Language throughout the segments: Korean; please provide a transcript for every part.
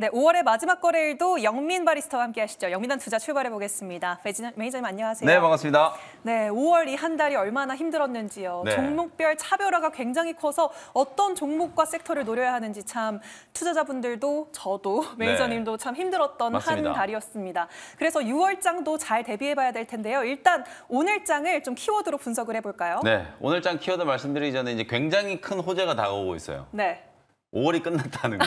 네, 5월의 마지막 거래일도 영민 바리스타와 함께 하시죠. 영민한 투자 출발해 보겠습니다. 매니저님 안녕하세요. 네, 반갑습니다. 네, 5월 이 한 달이 얼마나 힘들었는지요. 네. 종목별 차별화가 굉장히 커서 어떤 종목과 섹터를 노려야 하는지 참 투자자분들도 저도 매니저님도 참 힘들었던 맞습니다. 한 달이었습니다. 그래서 6월장도 잘 대비해 봐야 될 텐데요. 일단 오늘장을 좀 키워드로 분석을 해볼까요? 네, 오늘장 키워드 말씀드리기 전에 이제 굉장히 큰 호재가 다가오고 있어요. 네. 5월이 끝났다는 거.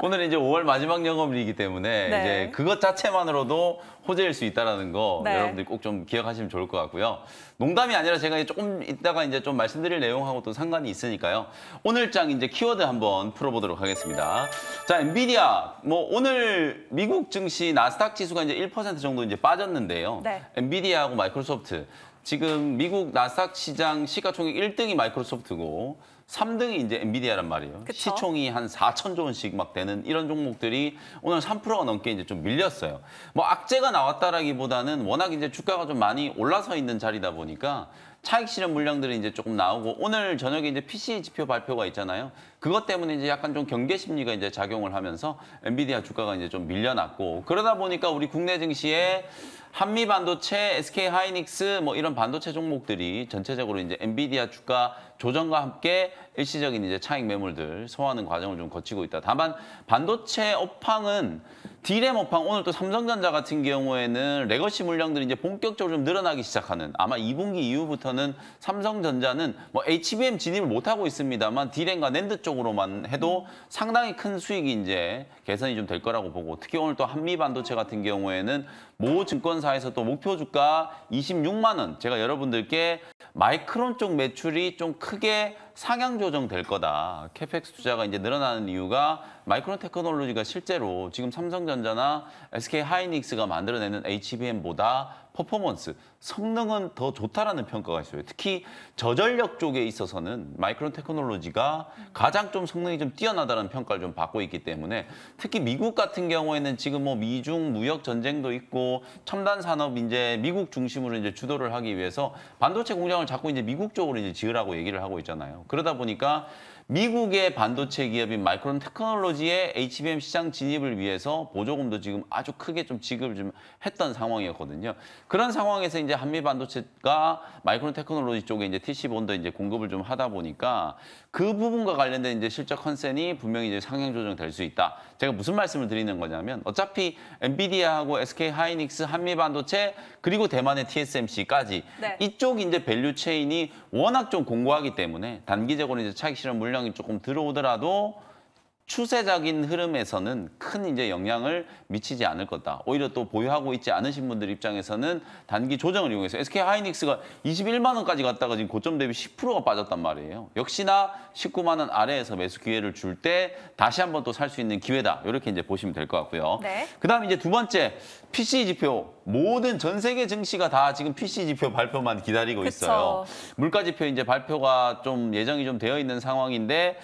오늘은 이제 5월 마지막 영업일이기 때문에 네. 이제 그것 자체만으로도 호재일 수 있다는 거 네. 여러분들이 꼭 좀 기억하시면 좋을 것 같고요. 농담이 아니라 제가 조금 이따가 이제 좀 말씀드릴 내용하고 또 상관이 있으니까요. 오늘장 이제 키워드 한번 풀어보도록 하겠습니다. 자, 엔비디아 뭐 오늘 미국 증시 나스닥 지수가 이제 1% 정도 이제 빠졌는데요. 네. 엔비디아하고 마이크로소프트 지금 미국 나스닥 시장 시가총액 1등이 마이크로소프트고 3등이 이제 엔비디아란 말이에요. 그쵸? 시총이 한 4천조 원씩 막 되는 이런 종목들이 오늘 3%가 넘게 이제 좀 밀렸어요. 뭐 악재가 나왔다라기보다는 워낙 이제 주가가 좀 많이 올라서 있는 자리다 보니까 차익 실현 물량들이 이제 조금 나오고 오늘 저녁에 이제 PCE 지표 발표가 있잖아요. 그것 때문에 이제 약간 좀 경계 심리가 이제 작용을 하면서 엔비디아 주가가 이제 좀 밀려났고 그러다 보니까 우리 국내 증시에 한미 반도체, SK 하이닉스 뭐 이런 반도체 종목들이 전체적으로 이제 엔비디아 주가 조정과 함께 일시적인 이제 차익 매물들 소화하는 과정을 좀 거치고 있다. 다만 반도체 업황은 D램 업황 오늘 또 삼성전자 같은 경우에는 레거시 물량들이 이제 본격적으로 좀 늘어나기 시작하는 아마 2분기 이후부터는 삼성전자는 뭐 HBM 진입을 못 하고 있습니다만 D램과 낸드 쪽으로만 해도 상당히 큰 수익이 이제 개선이 좀 될 거라고 보고 특히 오늘 또 한미 반도체 같은 경우에는 모 증권사에서 또 목표 주가 26만 원 제가 여러분들께 마이크론 쪽 매출이 좀 크게 상향 조정될 거다. 캐펙스 투자가 이제 늘어나는 이유가 마이크론 테크놀로지가 실제로 지금 삼성전자나 SK 하이닉스가 만들어내는 HBM보다 퍼포먼스, 성능은 더 좋다라는 평가가 있어요. 특히 저전력 쪽에 있어서는 마이크론 테크놀로지가 가장 좀 성능이 좀 뛰어나다는 평가를 좀 받고 있기 때문에 특히 미국 같은 경우에는 지금 뭐 미중 무역 전쟁도 있고 첨단 산업 이제 미국 중심으로 이제 주도를 하기 위해서 반도체 공장을 자꾸 이제 미국 쪽으로 이제 지으라고 얘기를 하고 있잖아요. 그러다 보니까 미국의 반도체 기업인 마이크론 테크놀로지의 HBM 시장 진입을 위해서 보조금도 지금 아주 크게 좀 지급을 좀 했던 상황이었거든요. 그런 상황에서 이제 한미 반도체가 마이크론 테크놀로지 쪽에 이제 TC본도 이제 공급을 좀 하다 보니까 그 부분과 관련된 이제 실적 컨센이 분명히 이제 상향 조정될 수 있다. 제가 무슨 말씀을 드리는 거냐면 어차피 엔비디아하고 SK 하이닉스, 한미 반도체 그리고 대만의 TSMC까지 네. 이쪽 이제 밸류 체인이 워낙 좀 공고하기 때문에 단기적으로 이제 차익 실현 물량이 조금 들어오더라도 추세적인 흐름에서는 큰 이제 영향을 미치지 않을 거다. 오히려 또 보유하고 있지 않으신 분들 입장에서는 단기 조정을 이용해서 SK 하이닉스가 21만 원까지 갔다가 지금 고점 대비 10%가 빠졌단 말이에요. 역시나 19만 원 아래에서 매수 기회를 줄 때 다시 한번 또 살 수 있는 기회다. 이렇게 이제 보시면 될 것 같고요. 네. 그다음 이제 두 번째 PCE 지표. 모든 전 세계 증시가 다 지금 PCE 지표 발표만 기다리고 있어요. 물가 지표 이제 발표가 좀 예정이 좀 되어 있는 상황인데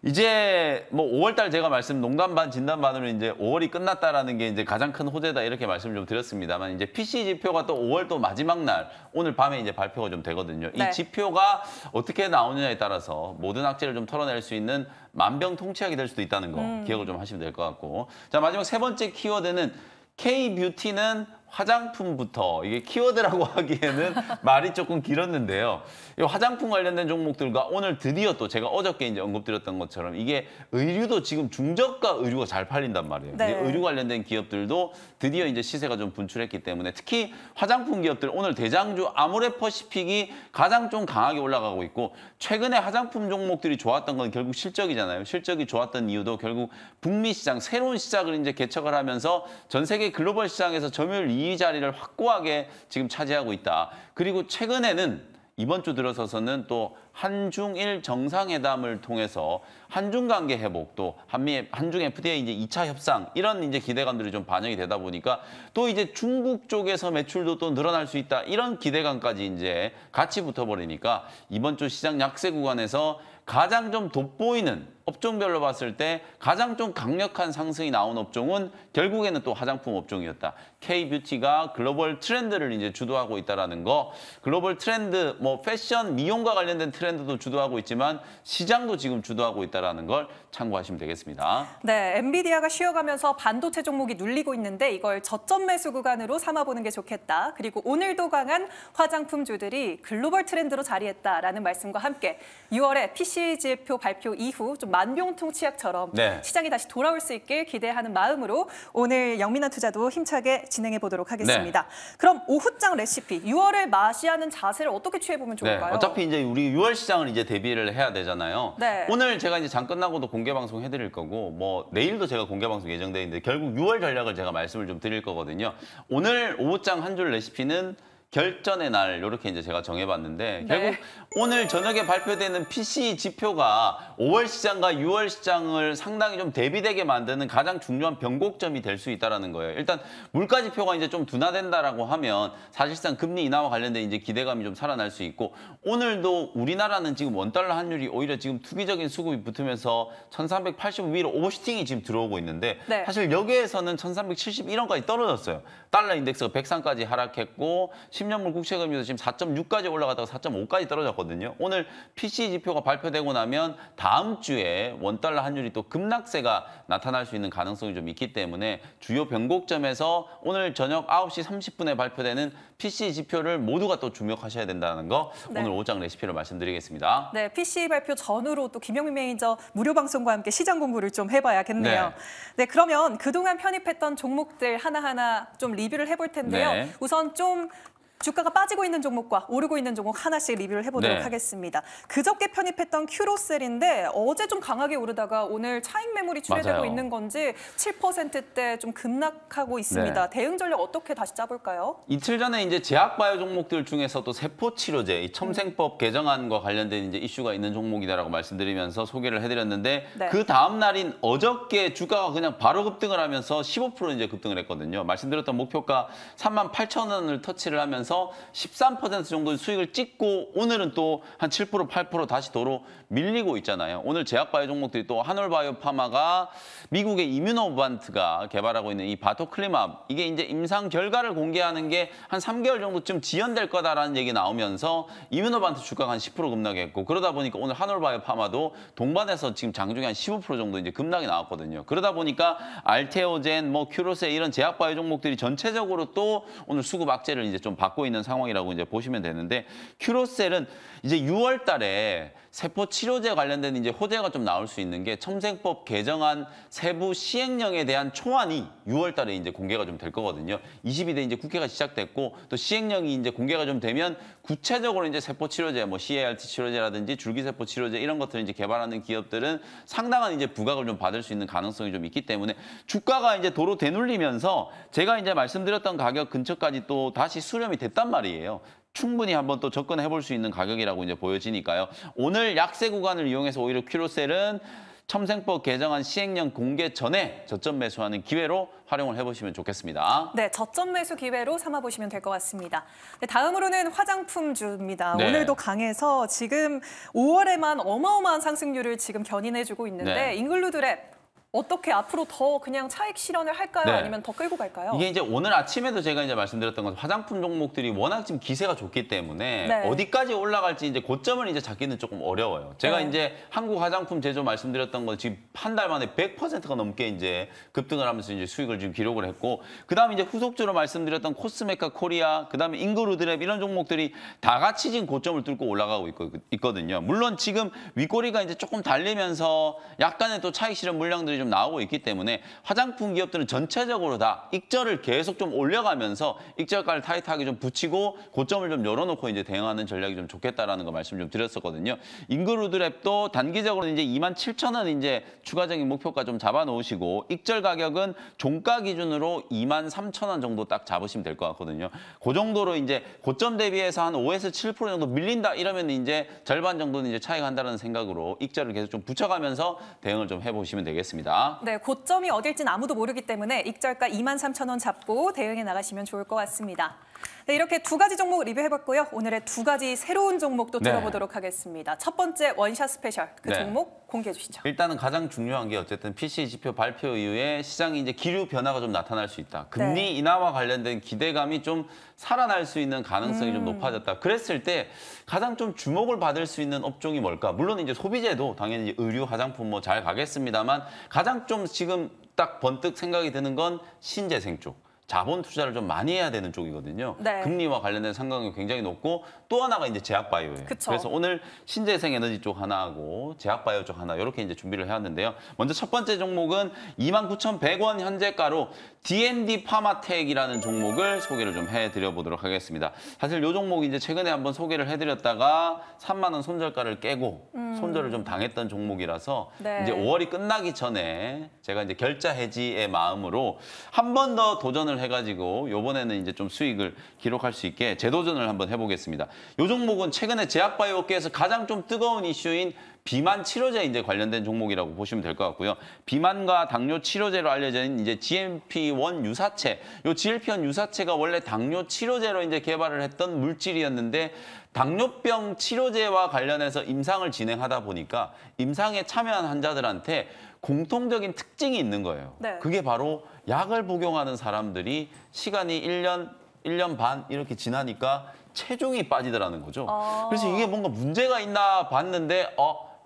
이제 뭐 5월달 제가 농담 반 진담 반으로 이제 5월이 끝났다라는 게 이제 가장 큰 호재다 이렇게 말씀을 좀 드렸습니다만 이제 PCE 지표가 또 5월 또 마지막 날 오늘 밤에 이제 발표가 좀 되거든요. 네. 이 지표가 어떻게 나오느냐에 따라서 모든 악재를 좀 털어낼 수 있는 만병통치약이 될 수도 있다는 거 기억을 좀 하시면 될 것 같고 자 마지막 세 번째 키워드는 K-뷰티는 화장품부터 이게 키워드라고 하기에는 말이 조금 길었는데요. 이 화장품 관련된 종목들과 오늘 드디어 또 제가 어저께 이제 언급드렸던 것처럼 이게 의류도 지금 중저가 의류가 잘 팔린단 말이에요. 네. 이 의류 관련된 기업들도 드디어 이제 시세가 좀 분출했기 때문에 특히 화장품 기업들 오늘 대장주 아모레퍼시픽이 가장 좀 강하게 올라가고 있고 최근에 화장품 종목들이 좋았던 건 결국 실적이잖아요. 실적이 좋았던 이유도 결국 북미 시장 새로운 시작을 이제 개척을 하면서 전 세계 글로벌 시장에서 점유율 2위 자리를 확고하게 지금 차지하고 있다. 그리고 최근에는 이번 주 들어서서는 또 한중일 정상회담을 통해서 한중 관계 회복 또 한중 FDA 이제 2차 협상 이런 이제 기대감들이 좀 반영이 되다 보니까 또 이제 중국 쪽에서 매출도 또 늘어날 수 있다. 이런 기대감까지 이제 같이 붙어버리니까 이번 주 시장 약세 구간에서 가장 좀 돋보이는 업종별로 봤을 때 가장 좀 강력한 상승이 나온 업종은 결국에는 또 화장품 업종이었다. K-뷰티가 글로벌 트렌드를 이제 주도하고 있다라는 거. 글로벌 트렌드, 뭐 패션, 미용과 관련된 트렌드도 주도하고 있지만 시장도 지금 주도하고 있다라는 걸 참고하시면 되겠습니다. 네, 엔비디아가 쉬어가면서 반도체 종목이 눌리고 있는데 이걸 저점 매수 구간으로 삼아보는 게 좋겠다. 그리고 오늘도 강한 화장품주들이 글로벌 트렌드로 자리했다라는 말씀과 함께 6월에 PCE 지표 발표 이후 좀 만병통치약처럼 네. 시장이 다시 돌아올 수 있길 기대하는 마음으로 오늘 영민한 투자도 힘차게 진행해 보도록 하겠습니다. 그럼 오후장 레시피 6월을 맞이하는 자세를 어떻게 취해보면 좋을까요? 어차피 이제 우리 6월 시장을 이제 대비를 해야 되잖아요. 네. 오늘 제가 이제 장 끝나고도 공개 방송 해드릴 거고, 뭐 내일도 제가 공개 방송 예정돼 있는데 결국 6월 전략을 제가 말씀을 좀 드릴 거거든요. 오늘 오후장 한 줄 레시피는 결전의 날 이렇게 이제 제가 정해봤는데 결국 오늘 저녁에 발표되는 PCE 지표가 5월 시장과 6월 시장을 상당히 좀 대비되게 만드는 가장 중요한 변곡점이 될 수 있다라는 거예요. 일단 물가 지표가 이제 좀 둔화된다라고 하면 사실상 금리 인하와 관련된 이제 기대감이 좀 살아날 수 있고 오늘도 우리나라는 지금 원달러 환율이 오히려 지금 투기적인 수급이 붙으면서 1385 위로 오버슈팅이 지금 들어오고 있는데 사실 여기에서는 1371원까지 떨어졌어요. 달러 인덱스가 103까지 하락했고 10년물 국채금리도 지금 4.6까지 올라가다가 4.5까지 떨어졌거든요. 오늘 PCE 지표가 발표되고 나면 다음 주에 원달러 환율이 또 급락세가 나타날 수 있는 가능성이 좀 있기 때문에 주요 변곡점에서 오늘 저녁 9시 30분에 발표되는 PCE 지표를 모두가 또 주목하셔야 된다는 거 오늘 오후장 레시피로 말씀드리겠습니다. 네, PCE 발표 전후로 또 김영민 매니저 무료 방송과 함께 시장 공부를 좀 해봐야겠네요. 네, 그러면 그동안 편입했던 종목들 하나하나 좀 리뷰를 해볼 텐데요. 우선 좀 주가가 빠지고 있는 종목과 오르고 있는 종목 하나씩 리뷰를 해보도록 하겠습니다. 그저께 편입했던 큐로셀인데 어제 좀 강하게 오르다가 오늘 차익 매물이 출회되고 있는 건지 7%대 좀 급락하고 있습니다. 대응 전략 어떻게 다시 짜볼까요? 이틀 전에 이제 제약바이오 종목들 중에서도 세포치료제, 이 첨생법 개정안과 관련된 이제 이슈가 있는 종목이다라고 말씀드리면서 소개를 해드렸는데 그 다음 날인 어저께 주가가 그냥 바로 급등을 하면서 15% 이제 급등을 했거든요. 말씀드렸던 목표가 38,000원을 터치를 하면서 13% 정도 수익을 찍고 오늘은 또 한 7%, 8% 다시 도로 밀리고 있잖아요. 오늘 제약바이오 종목들이 또 한올바이오파마가 미국의 이뮤노반트가 개발하고 있는 이 바토클리맙 이게 이제 임상 결과를 공개하는 게 한 3개월 정도쯤 지연될 거다라는 얘기 나오면서 이뮤노반트 주가가 한 10% 급락했고 그러다 보니까 오늘 한올바이오파마도 동반해서 지금 장중에 한 15% 정도 이제 급락이 나왔거든요. 그러다 보니까 알테오젠, 뭐 큐로세 이런 제약바이오 종목들이 전체적으로 또 오늘 수급 악재를 이제 좀 받고 있는 상황이라고 이제 보시면 되는데 큐로셀은 이제 6월 달에 세포 치료제 관련된 이제 호재가 좀 나올 수 있는 게 첨생법 개정안 세부 시행령에 대한 초안이 6월 달에 이제 공개가 좀 될 거거든요. 22대 이제 국회가 시작됐고 또 시행령이 이제 공개가 좀 되면 구체적으로 이제 세포 치료제 뭐 CAR-T 치료제라든지 줄기세포 치료제 이런 것들을 이제 개발하는 기업들은 상당한 이제 부각을 좀 받을 수 있는 가능성이 좀 있기 때문에 주가가 이제 도로 되눌리면서 제가 이제 말씀드렸던 가격 근처까지 또 다시 수렴이 됐단 말이에요. 충분히 한번 또 접근해 볼 수 있는 가격이라고 이제 보여지니까요. 오늘 약세 구간을 이용해서 오히려 큐로셀은 첨생법 개정안 시행령 공개 전에 저점 매수하는 기회로 활용을 해보시면 좋겠습니다. 네, 저점 매수 기회로 삼아보시면 될 것 같습니다. 네, 다음으로는 화장품주입니다. 오늘도 강해서 지금 5월에만 어마어마한 상승률을 지금 견인해주고 있는데 잉글루드랩 어떻게 앞으로 더 그냥 차익 실현을 할까요? 아니면 더 끌고 갈까요? 이게 이제 오늘 아침에도 제가 이제 말씀드렸던 건 화장품 종목들이 워낙 지금 기세가 좋기 때문에 어디까지 올라갈지 이제 고점을 이제 잡기는 조금 어려워요. 제가 이제 한국 화장품 제조 말씀드렸던 건 지금 한 달 만에 100%가 넘게 이제 급등을 하면서 이제 수익을 지금 기록을 했고 그다음에 이제 후속주로 말씀드렸던 코스메카 코리아, 그다음에 잉그루드랩 이런 종목들이 다 같이 지금 고점을 뚫고 올라가고 있거든요. 물론 지금 윗꼬리가 이제 조금 달리면서 약간의 또 차익 실현 물량들이 좀 나오고 있기 때문에 화장품 기업들은 전체적으로 다 익절을 계속 좀 올려가면서 익절가를 타이트하게 좀 붙이고 고점을 좀 열어놓고 이제 대응하는 전략이 좀 좋겠다라는 거 말씀 좀 드렸었거든요. 잉그루드랩도 단기적으로 이제 27,000원 이제 추가적인 목표가 좀 잡아놓으시고 익절 가격은 종가 기준으로 23,000원 정도 딱 잡으시면 될 것 같거든요. 그 정도로 이제 고점 대비해서 한 5에서 7% 정도 밀린다 이러면 이제 절반 정도는 이제 차이가 한다는 생각으로 익절을 계속 좀 붙여가면서 대응을 좀 해보시면 되겠습니다. 네, 고점이 어딜진 아무도 모르기 때문에 익절가 23,000원 잡고 대응해 나가시면 좋을 것 같습니다. 네, 이렇게 두 가지 종목 리뷰해봤고요. 오늘의 두 가지 새로운 종목도 네. 들어보도록 하겠습니다. 첫 번째 원샷 스페셜, 그 네. 종목 공개해 주시죠. 일단은 가장 중요한 게 어쨌든 PCE 지표 발표 이후에 시장이 이제 기류 변화가 좀 나타날 수 있다. 금리 인하와 관련된 기대감이 좀 살아날 수 있는 가능성이 좀 높아졌다. 그랬을 때 가장 좀 주목을 받을 수 있는 업종이 뭘까? 물론 이제 소비재도 당연히 이제 의류, 화장품 뭐 잘 가겠습니다만 가장 좀 지금 딱 번뜩 생각이 드는 건 신재생 쪽. 자본 투자를 좀 많이 해야 되는 쪽이거든요. 네. 금리와 관련된 상관관계 굉장히 높고 또 하나가 이제 제약바이오예요. 그쵸. 그래서 오늘 신재생 에너지 쪽 하나하고 제약바이오 쪽 하나 이렇게 이제 준비를 해왔는데요. 먼저 첫 번째 종목은 29,100원 현재가로 D&D 파마텍이라는 종목을 소개를 좀 해드려 보도록 하겠습니다. 사실 이 종목이 이제 최근에 한번 소개를 해드렸다가 3만 원 손절가를 깨고 손절을 좀 당했던 종목이라서 네. 이제 5월이 끝나기 전에 제가 이제 결자 해지의 마음으로 한 번 더 도전을 해가지고 이번에는 이제 좀 수익을 기록할 수 있게 재도전을 한번 해보겠습니다. 이 종목은 최근에 제약바이오업계에서 가장 좀 뜨거운 이슈인 비만 치료제 이제 관련된 종목이라고 보시면 될 것 같고요. 비만과 당뇨 치료제로 알려진 이제 GLP-1 유사체, 이 GLP-1 유사체가 원래 당뇨 치료제로 이제 개발을 했던 물질이었는데 당뇨병 치료제와 관련해서 임상을 진행하다 보니까 임상에 참여한 환자들한테 공통적인 특징이 있는 거예요. 네. 그게 바로 약을 복용하는 사람들이 시간이 1년 반 이렇게 지나니까 체중이 빠지더라는 거죠. 그래서 이게 뭔가 문제가 있나 봤는데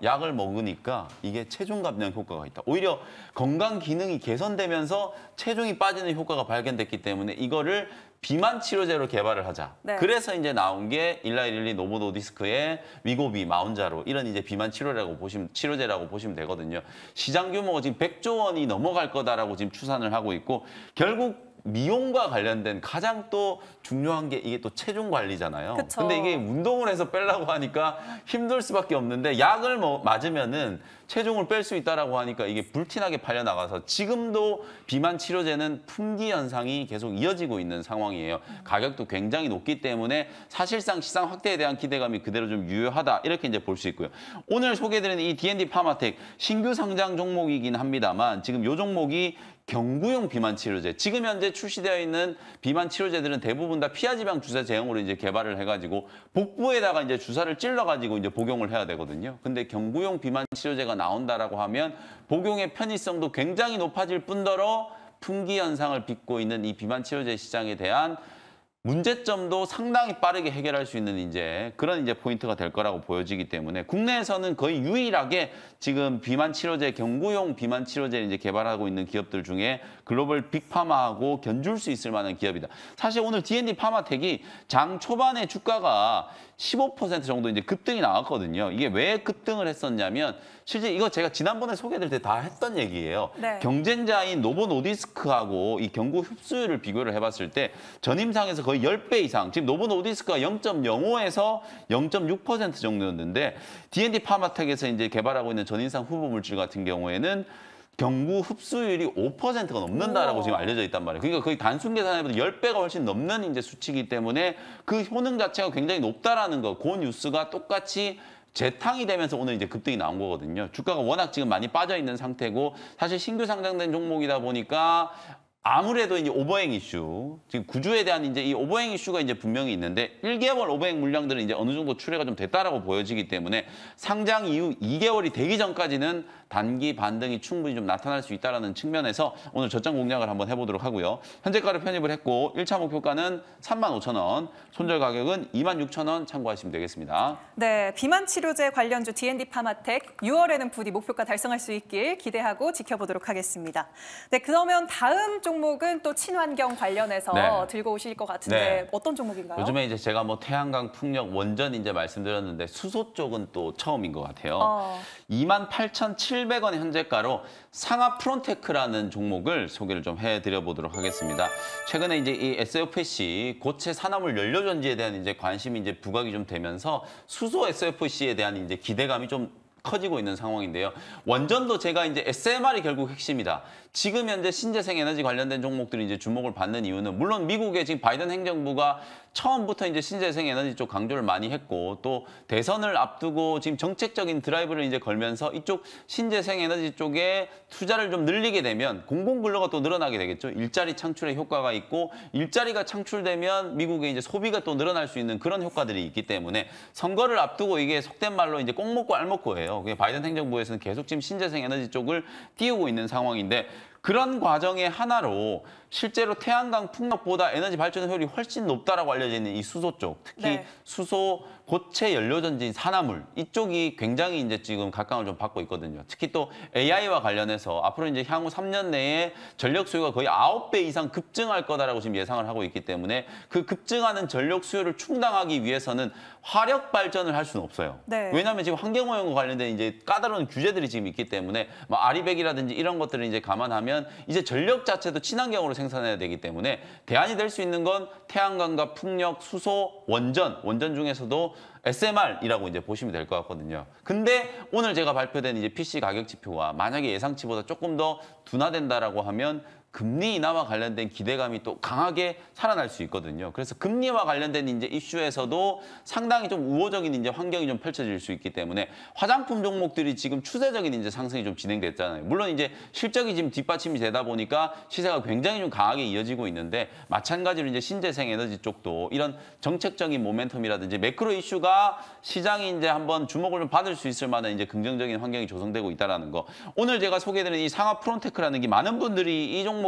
약을 먹으니까 이게 체중 감량 효과가 있다. 오히려 건강 기능이 개선되면서 체중이 빠지는 효과가 발견됐기 때문에 이거를 비만 치료제로 개발을 하자. 네. 그래서 이제 나온 게 일라이릴리 노보노디스크의 위고비, 마운자로 이런 이제 비만 치료제라고 보시면 되거든요. 시장 규모가 지금 100조 원이 넘어갈 거다라고 지금 추산을 하고 있고 결국 미용과 관련된 가장 또 중요한 게 이게 또 체중 관리잖아요. 그쵸. 근데 이게 운동을 해서 빼려고 하니까 힘들 수밖에 없는데 약을 맞으면은 체중을 뺄 수 있다라고 하니까 이게 불티나게 팔려 나가서 지금도 비만 치료제는 품귀 현상이 계속 이어지고 있는 상황이에요. 가격도 굉장히 높기 때문에 사실상 시장 확대에 대한 기대감이 그대로 좀 유효하다 이렇게 이제 볼 수 있고요. 오늘 소개드리는 이 D&D 파마텍 신규 상장 종목이긴 합니다만 지금 이 종목이 경구용 비만 치료제. 지금 현재 출시되어 있는 비만 치료제들은 대부분 다 피하지방 주사 제형으로 이제 개발을 해가지고 복부에다가 이제 주사를 찔러가지고 이제 복용을 해야 되거든요. 근데 경구용 비만 치료제가 나온다라고 하면 복용의 편의성도 굉장히 높아질 뿐더러 품귀 현상을 빚고 있는 이 비만 치료제 시장에 대한 문제점도 상당히 빠르게 해결할 수 있는 이제 그런 이제 포인트가 될 거라고 보여지기 때문에 국내에서는 거의 유일하게 지금 비만 치료제, 경구용 비만 치료제를 이제 개발하고 있는 기업들 중에 글로벌 빅파마하고 견줄 수 있을 만한 기업이다. 사실 오늘 D&D 파마텍이 장 초반에 주가가 15% 정도 이제 급등이 나왔거든요. 이게 왜 급등을 했었냐면 실제 이거 제가 지난번에 소개드릴 때 다 했던 얘기예요. 네. 경쟁자인 노보노디스크하고 이 경구 흡수율을 비교를 해봤을 때 전임상에서 거의 10배 이상, 지금 노보노디스크가 0.05에서 0.6% 정도였는데 D&D 파마텍에서 이제 개발하고 있는 전임상 후보 물질 같은 경우에는 경구 흡수율이 5%가 넘는다라고 지금 알려져 있단 말이에요. 그러니까 거의 단순 계산해보다 10배가 훨씬 넘는 이제 수치이기 때문에 그 효능 자체가 굉장히 높다라는 거, 그 뉴스가 똑같이 재탕이 되면서 오늘 이제 급등이 나온 거거든요. 주가가 워낙 지금 많이 빠져 있는 상태고 사실 신규 상장된 종목이다 보니까 아무래도 이제 오버행 이슈, 지금 구주에 대한 이제 이 오버행 이슈가 이제 분명히 있는데 1개월 오버행 물량들은 이제 어느 정도 출회가 좀 됐다라고 보여지기 때문에 상장 이후 2개월이 되기 전까지는 단기 반등이 충분히 좀 나타날 수 있다는 측면에서 오늘 저점 공략을 한번 해보도록 하고요. 현재가를 편입을 했고 1차 목표가는 35,000원, 손절 가격은 26,000원 참고하시면 되겠습니다. 네, 비만 치료제 관련주 D&D 파마텍 6월에는 부디 목표가 달성할 수 있길 기대하고 지켜보도록 하겠습니다. 네, 그러면 다음 종목은 또 친환경 관련해서 네. 들고 오실 것 같은데 네. 어떤 종목인가요? 요즘에 이제 제가 뭐 태양광, 풍력, 원전 이제 말씀드렸는데 수소 쪽은 또 처음인 것 같아요. 28,700원 현재가로 상하 프론테크라는 종목을 소개를 좀 해드려 보도록 하겠습니다. 최근에 이제 이 SFC 고체 산화물 연료 전지에 대한 이제 관심이 이제 부각이 좀 되면서 수소 SFC에 대한 이제 기대감이 좀 커지고 있는 상황인데요. 원전도 제가 이제 SMR이 결국 핵심이다. 지금 현재 신재생 에너지 관련된 종목들이 이제 주목을 받는 이유는 물론 미국의 지금 바이든 행정부가 처음부터 이제 신재생 에너지 쪽 강조를 많이 했고 또 대선을 앞두고 지금 정책적인 드라이브를 이제 걸면서 이쪽 신재생 에너지 쪽에 투자를 좀 늘리게 되면 공공근로가 또 늘어나게 되겠죠. 일자리 창출에 효과가 있고 일자리가 창출되면 미국의 이제 소비가 또 늘어날 수 있는 그런 효과들이 있기 때문에 선거를 앞두고 이게 속된 말로 이제 꼭 먹고 알 먹고예요. 바이든 행정부에서는 계속 지금 신재생 에너지 쪽을 띄우고 있는 상황인데 그런 과정의 하나로 실제로 태양광 풍력보다 에너지 발전 효율이 훨씬 높다라고 알려져 있는 이 수소 쪽, 특히 네. 수소 고체 연료전지 산화물 이쪽이 굉장히 이제 지금 각광을 좀 받고 있거든요. 특히 또 AI와 관련해서 앞으로 이제 향후 3년 내에 전력 수요가 거의 9배 이상 급증할 거다라고 지금 예상을 하고 있기 때문에 그 급증하는 전력 수요를 충당하기 위해서는 화력 발전을 할 수는 없어요. 네. 왜냐하면 지금 환경오염과 관련된 이제 까다로운 규제들이 지금 있기 때문에 뭐 아리백이라든지 이런 것들을 이제 감안하면 이제 전력 자체도 친환경으로 생산해야 되기 때문에 대안이 될 수 있는 건 태양광과 풍력, 수소, 원전 중에서도 SMR이라고 이제 보시면 될 것 같거든요. 근데 오늘 제가 발표된 이제 PC 가격 지표가 만약에 예상치보다 조금 더 둔화된다라고 하면 금리 인하와 관련된 기대감이 또 강하게 살아날 수 있거든요. 그래서 금리와 관련된 이제 이슈에서도 상당히 좀 우호적인 이제 환경이 좀 펼쳐질 수 있기 때문에 화장품 종목들이 지금 추세적인 이제 상승이 좀 진행됐잖아요. 물론 이제 실적이 지금 뒷받침이 되다 보니까 시세가 굉장히 좀 강하게 이어지고 있는데 마찬가지로 이제 신재생 에너지 쪽도 이런 정책적인 모멘텀이라든지 매크로 이슈가 시장이 이제 한번 주목을 좀 받을 수 있을 만한 이제 긍정적인 환경이 조성되고 있다라는 거. 오늘 제가 소개해드린 이 상하 프론테크라는 게 많은 분들이 이 종목을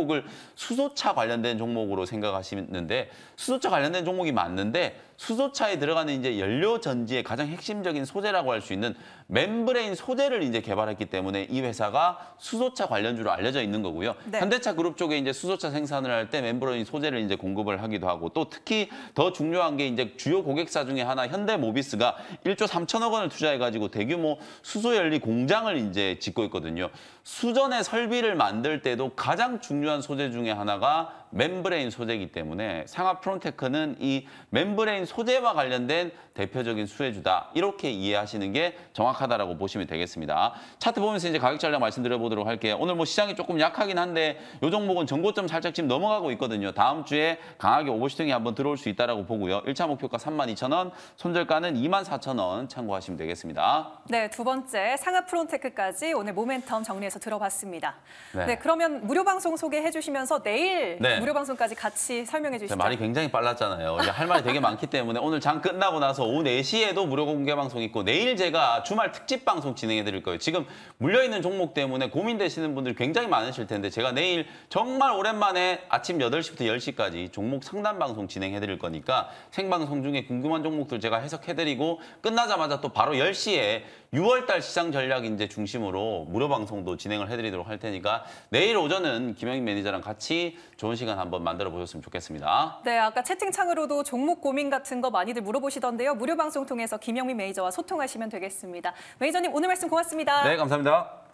수소차 관련된 종목으로 생각하시는데 수소차 관련된 종목이 맞는데 수소차에 들어가는 이제 연료 전지의 가장 핵심적인 소재라고 할 수 있는 멤브레인 소재를 이제 개발했기 때문에 이 회사가 수소차 관련주로 알려져 있는 거고요. 네. 현대차 그룹 쪽에 이제 수소차 생산을 할 때 멤브레인 소재를 이제 공급을 하기도 하고 또 특히 더 중요한 게 이제 주요 고객사 중에 하나 현대모비스가 1조 3천억 원을 투자해가지고 대규모 수소 연리 공장을 이제 짓고 있거든요. 수전의 설비를 만들 때도 가장 중요한 소재 중에 하나가 멤브레인 소재이기 때문에 상하 프론테크는 이 멤브레인 소재와 관련된 대표적인 수혜주다. 이렇게 이해하시는 게 정확하다라고 보시면 되겠습니다. 차트 보면서 이제 가격 전략 말씀드려보도록 할게요. 오늘 뭐 시장이 조금 약하긴 한데 이 종목은 전고점 살짝 지금 넘어가고 있거든요. 다음 주에 강하게 오버슈팅이 한번 들어올 수 있다라고 보고요. 1차 목표가 32,000원, 손절가는 24,000원 참고하시면 되겠습니다. 네, 두 번째 상하 프론테크까지 오늘 모멘텀 정리해서 들어봤습니다. 네. 네, 그러면 무료 방송 소개해 주시면서 내일 네. 무료 방송까지 같이 설명해 주시죠. 말이 굉장히 빨랐잖아요. 이제 할 말이 되게 많기 때문에 오늘 장 끝나고 나서 오후 4시에도 무료 공개 방송 있고 내일 제가 주말 특집 방송 진행해 드릴 거예요. 지금 물려있는 종목 때문에 고민되시는 분들이 굉장히 많으실 텐데 제가 내일 정말 오랜만에 아침 8시부터 10시까지 종목 상담 방송 진행해 드릴 거니까 생방송 중에 궁금한 종목들 제가 해석해 드리고 끝나자마자 또 바로 10시에 6월달 시장 전략 이제 중심으로 무료 방송도 진행을 해드리도록 할 테니까 내일 오전은 김영인 매니저랑 같이 좋은 시간 한번 만들어 보셨으면 좋겠습니다. 네, 아까 채팅창으로도 종목 고민 같은 거 많이들 물어보시던데요. 무료 방송 통해서 김영민 매니저와 소통하시면 되겠습니다. 매니저님 오늘 말씀 고맙습니다. 네, 감사합니다.